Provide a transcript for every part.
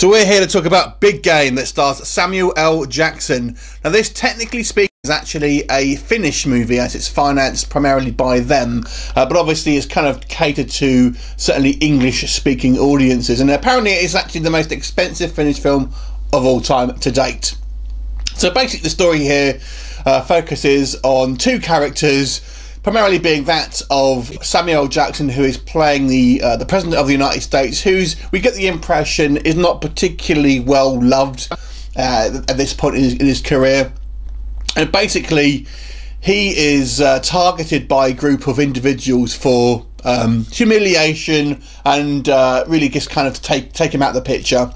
So we're here to talk about Big Game that stars Samuel L. Jackson. Now this, technically speaking, is actually a Finnish movie as it's financed primarily by them, but obviously it's kind of catered to certainly English speaking audiences, and apparently it is actually the most expensive Finnish film of all time to date. So basically the story here focuses on two characters, primarily being that of Samuel L. Jackson, who is playing the President of the United States, who's, we get the impression, is not particularly well loved at this point in his career. And basically, he is targeted by a group of individuals for humiliation and really just kind of to take him out of the picture.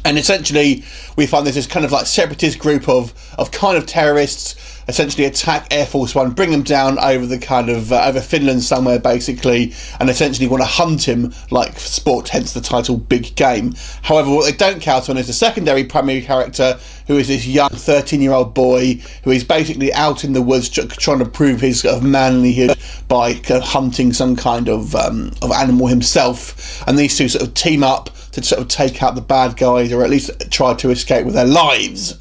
And essentially, we find there's this kind of like separatist group of kind of terrorists essentially attack Air Force One, bring them down over the kind of over Finland somewhere basically, and essentially want to hunt him like sport, hence the title Big Game. However, what they don't count on is the secondary primary character, who is this young 13-year-old boy who is basically out in the woods trying to prove his sort of manlyhood by kind of hunting some kind of animal himself, and these two sort of team up to sort of take out the bad guys, or at least try to escape with their lives.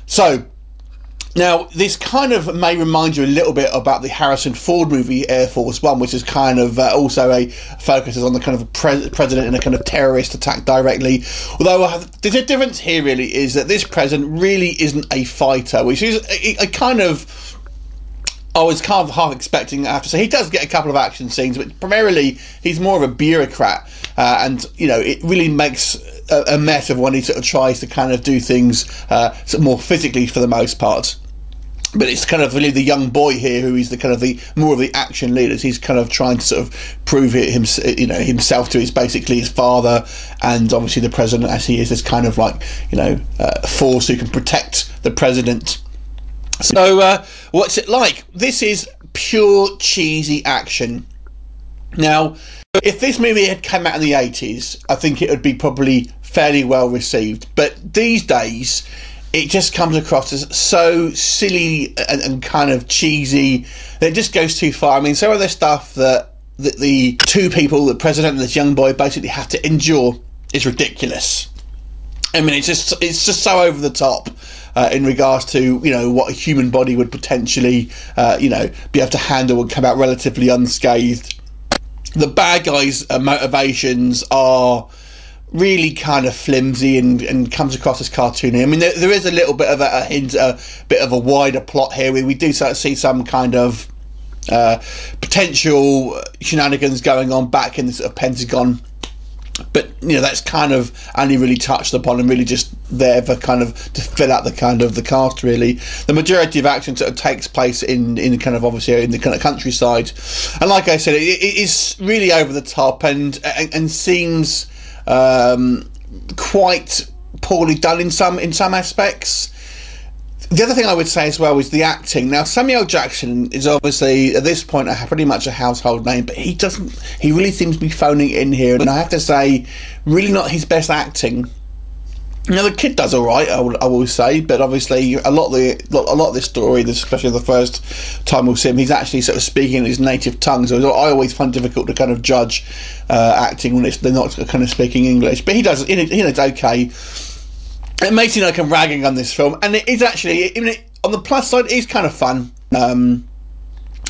So now, this kind of may remind you a little bit about the Harrison Ford movie Air Force One, which is kind of also focuses on the kind of president in a kind of terrorist attack directly. Although the difference here really is that this president really isn't a fighter, which is a kind of, I was kind of half expecting, I have to say. He does get a couple of action scenes, but primarily he's more of a bureaucrat, and you know, it really makes a mess of when he sort of tries to kind of do things sort of more physically for the most part. But it's kind of really the young boy here who is the kind of the more of the action leaders. He's kind of trying to sort of prove it himself to his basically his father, and obviously the president, as he is this kind of like force who can protect the president. So what's it like? This is pure cheesy action. Now, if this movie had come out in the 80s, I think it would be probably fairly well received. But these days, it just comes across as so silly and kind of cheesy that it just goes too far. I mean, some of the stuff that the two people, the president and this young boy, basically have to endure is ridiculous. I mean, it's just so over the top in regards to what a human body would potentially be able to handle and come out relatively unscathed. The bad guys' motivations are really kind of flimsy and comes across as cartoony. I mean, there is a little bit of a hint, a bit of a wider plot here. We do sort of see some kind of potential shenanigans going on back in the sort of Pentagon, but that's kind of only really touched upon and really just there for kind of to fill out the kind of the cast. Really, the majority of action sort of takes place in kind of obviously in the kind of countryside, and like I said, it is really over the top and seems quite poorly done in some aspects. The other thing I would say as well is the acting. Now, Samuel L. Jackson is obviously at this point pretty much a household name, but he really seems to be phoning it in here, and I have to say, really not his best acting. The kid does all right, I will say, but obviously a lot of this story, especially the first time we'll see him, he's actually sort of speaking in his native tongue. So I always find it difficult to kind of judge acting when they're not kind of speaking English. But he does, it's okay. It may seem like I'm ragging on this film, and it is actually, on the plus side, it is kind of fun.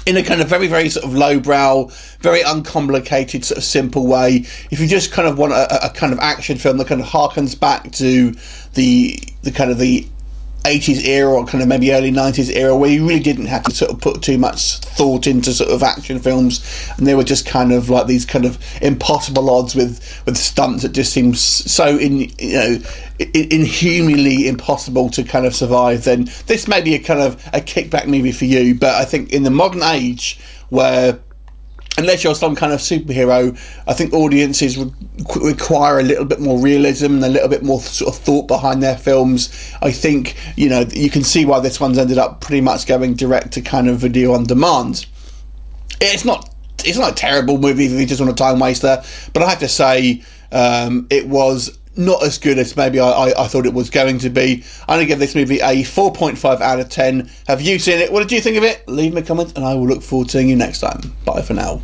In a kind of very, very sort of lowbrow, very uncomplicated, sort of simple way. If you just kind of want a kind of action film that kind of harkens back to the kind of the 80s era, or kind of maybe early 90s era, where you really didn't have to sort of put too much thought into sort of action films, and they were just kind of like these kind of impossible odds with stunts that just seems so inhumanly impossible to kind of survive, then this may be a kind of a kickback movie for you. But I think in the modern age, where unless you're some kind of superhero, I think audiences require a little bit more realism and a little bit more sort of thought behind their films. I think, you can see why this one's ended up pretty much going direct to kind of video on demand. It's not a terrible movie if you just want a time waster, but I have to say it was not as good as maybe I thought it was going to be. I'm going to give this movie a 4.5 out of 10. Have you seen it? What did you think of it? Leave me a comment and I will look forward to seeing you next time. Bye for now.